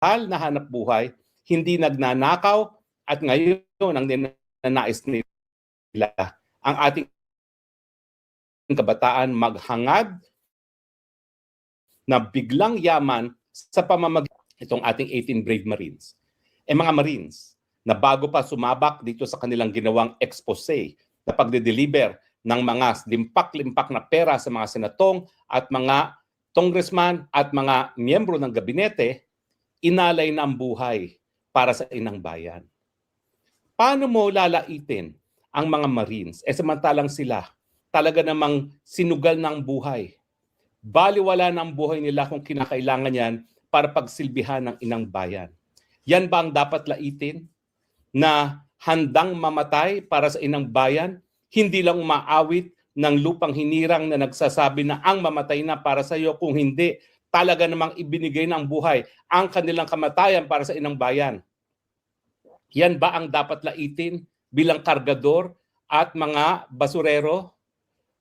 legal na hanap buhay, hindi nagnanakaw, at ngayon ang ninanais nila ang ating kabataan maghangad na biglang yaman sa pamamagitan itong ating 18 brave Marines. Mga Marines na bago pa sumabak dito sa kanilang ginawang expose na pagde-deliver ng mga limpak-limpak na pera sa mga senatong at mga congressman at mga miyembro ng gabinete, inalay na ang buhay para sa inang bayan. Paano mo lalaitin ang mga Marines? Samantalang sila talaga namang sinugal ng buhay. Baliwala ng buhay nila kung kinakailangan yan para pagsilbihan ng inang bayan. Yan ba ang dapat laitin? Na handang mamatay para sa inang bayan? Hindi lang umaawit ng lupang hinirang na nagsasabi na ang mamatay na para sa iyo, kung hindi, talaga namang ibinigay ng buhay ang kanilang kamatayan para sa inang bayan. Yan ba ang dapat laitin bilang kargador at mga basurero?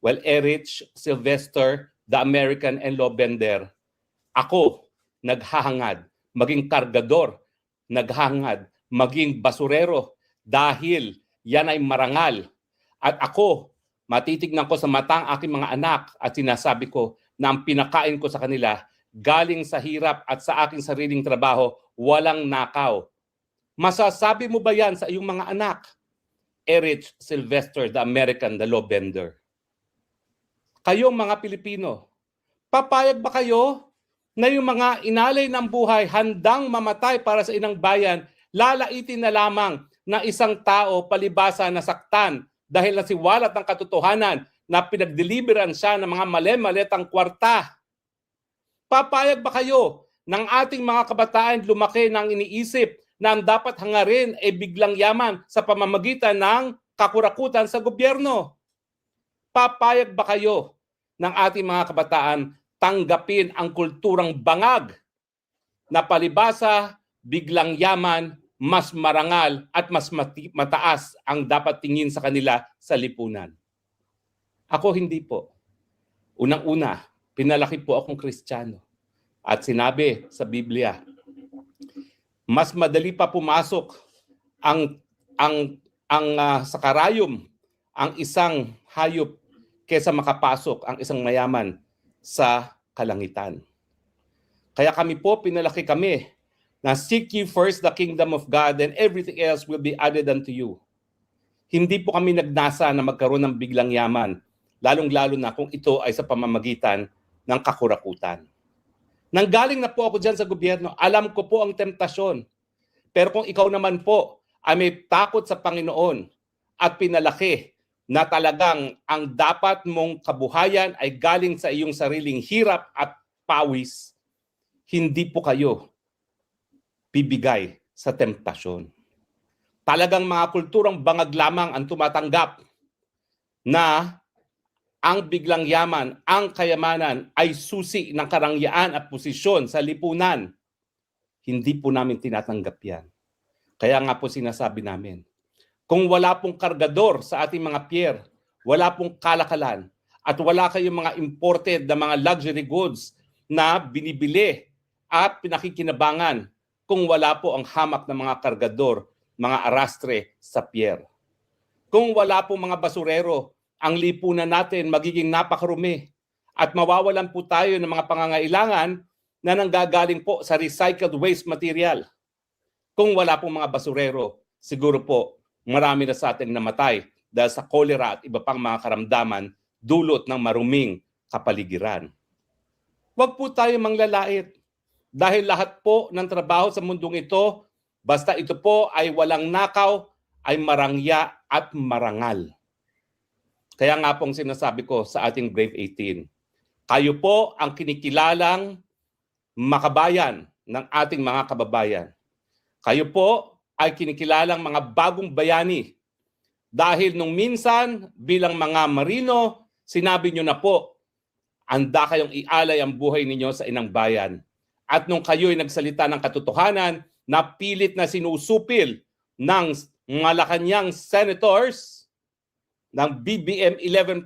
Well, Erich, Sylvester, the American and Lobender, ako naghahangad maging kargador, naghahangad maging basurero dahil yan ay marangal. At ako, matitignan ko sa mata ang aking mga anak at sinasabi ko na ang pinakain ko sa kanila galing sa hirap at sa aking sariling trabaho, walang nakaw. Masasabi mo ba yan sa iyong mga anak? Erich Sylvester, the American, the Lobender. Kayong mga Pilipino, papayag ba kayo na yung mga inalay ng buhay handang mamatay para sa inang bayan, lalaitin na lamang na isang tao palibasa na saktan dahil nasiwalat ng katotohanan na pinagdeliveran siya ng mga mali-maletang kwarta? Papayag ba kayo ng ating mga kabataan lumaki ng iniisip na ang dapat hangarin ay biglang yaman sa pamamagitan ng kakurakutan sa gobyerno? Papayag ba kayo ng ating mga kabataan tanggapin ang kulturang bangag na palibasa, biglang yaman, mas marangal at mas mataas ang dapat tingin sa kanila sa lipunan? Ako hindi po. Unang-una, pinalaki po akong Kristiyano. At sinabi sa Biblia, mas madali pa pumasok sa karayom ang isang hayop kaysa makapasok ang isang mayaman sa kalangitan. Kaya kami po, pinalaki kami na seek ye first the kingdom of God and everything else will be added unto you. Hindi po kami nagnasa na magkaroon ng biglang yaman, lalong-lalo na kung ito ay sa pamamagitan ng kakurakutan. Nanggaling na po ako dyan sa gobyerno, alam ko po ang temptasyon. Pero kung ikaw naman po ay may takot sa Panginoon at pinalaki na talagang ang dapat mong kabuhayan ay galing sa iyong sariling hirap at pawis, hindi po kayo bibigay sa temptasyon. Talagang mga kulturang bangag lamang ang tumatanggap na ang biglang yaman, ang kayamanan ay susi ng karangyaan at posisyon sa lipunan. Hindi po namin tinatanggap yan. Kaya nga po sinasabi namin, kung wala pong kargador sa ating mga pier, wala pong kalakalan, at wala kayong mga imported na mga luxury goods na binibili at pinakikinabangan, kung wala po ang hamak ng mga kargador, mga arastre sa pier. Kung wala pong mga basurero, ang lipunan natin magiging napakarumi at mawawalan po tayo ng mga pangangailangan na nanggagaling po sa recycled waste material. Kung wala pong mga basurero, siguro po marami na sa ating namatay dahil sa kolera at iba pang mga karamdaman dulot ng maruming kapaligiran. Huwag po tayo manglalait dahil lahat po ng trabaho sa mundong ito, basta ito po ay walang nakaw, ay marangya at marangal. Kaya nga pong sinasabi ko sa ating Brave 18, kayo po ang kinikilalang makabayan ng ating mga kababayan. Kayo po ay kinikilalang mga bagong bayani. Dahil nung minsan bilang mga Marino, sinabi nyo na po, handa kayong ialay ang buhay ninyo sa inang bayan. At nung kayo'y nagsalita ng katotohanan, napilit na sinusupil ng Malacanang senators ng BBM 11+1,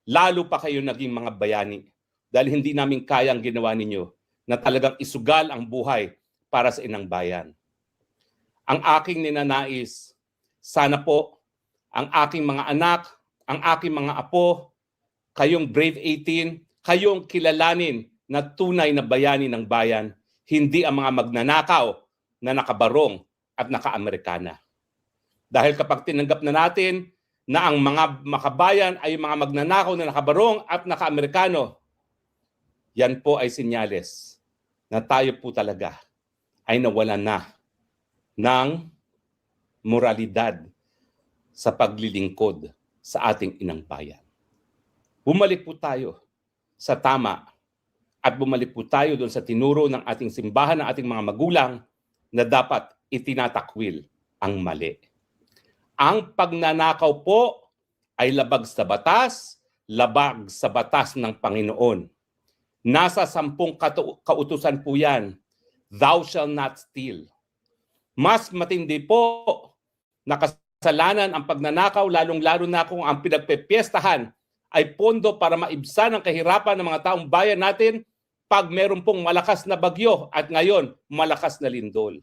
lalo pa kayo naging mga bayani. Dahil hindi namin kayang ginawa ninyo na talagang isugal ang buhay para sa inang bayan. Ang aking ninanais, sana po ang aking mga anak, ang aking mga apo, kayong Brave 18, kayong kilalanin na tunay na bayani ng bayan, hindi ang mga magnanakaw na nakabarong at naka-Amerikana. Dahil kapag tinanggap na natin na ang mga makabayan ay mga magnanakaw na nakabarong at naka-Amerikano, yan po ay senyales na tayo po talaga ay nawalan na ng moralidad sa paglilingkod sa ating inang bayan. Bumalik po tayo sa tama at bumalik po tayo doon sa tinuro ng ating simbahan, ng ating mga magulang na dapat itinatakwil ang mali. Ang pagnanakaw po ay labag sa batas ng Panginoon. Nasa 10 kautusan po yan. Thou shalt not steal. Mas matindi po na kasalanan ang pagnanakaw, lalong-lalo na kung ang pinagpepiestahan ay pondo para maibsan ang kahirapan ng mga taong bayan natin pag meron pong malakas na bagyo at ngayon malakas na lindol.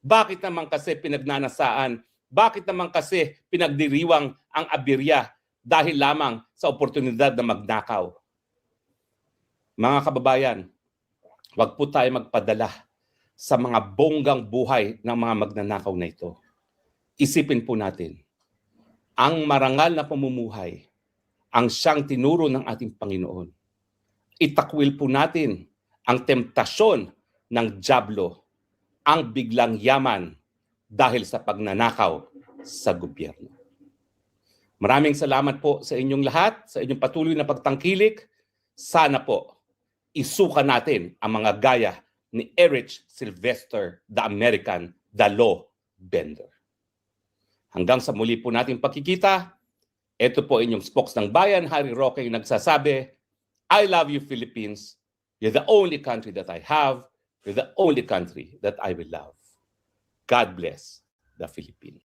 Bakit naman kasi pinagnanasaan? Bakit naman kasi pinagdiriwang ang aberya dahil lamang sa oportunidad na magnakaw? Mga kababayan, wag po tayo magpadala sa mga bonggang buhay ng mga magnanakaw na ito. Isipin po natin, ang marangal na pamumuhay ang siyang tinuro ng ating Panginoon. Itakwil po natin ang temptasyon ng dyablo, ang biglang yaman dahil sa pagnanakaw sa gobyerno. Maraming salamat po sa inyong lahat, sa inyong patuloy na pagtangkilik. Sana po isuka natin ang mga gaya ni Erich Sylvester, the American, the law bender. Hanggang sa muli po nating pagkikita, ito po inyong spokes ng bayan, Harry Roque, yung nagsasabi, I love you, Philippines. You're the only country that I have. You're the only country that I will love. God bless the Philippines.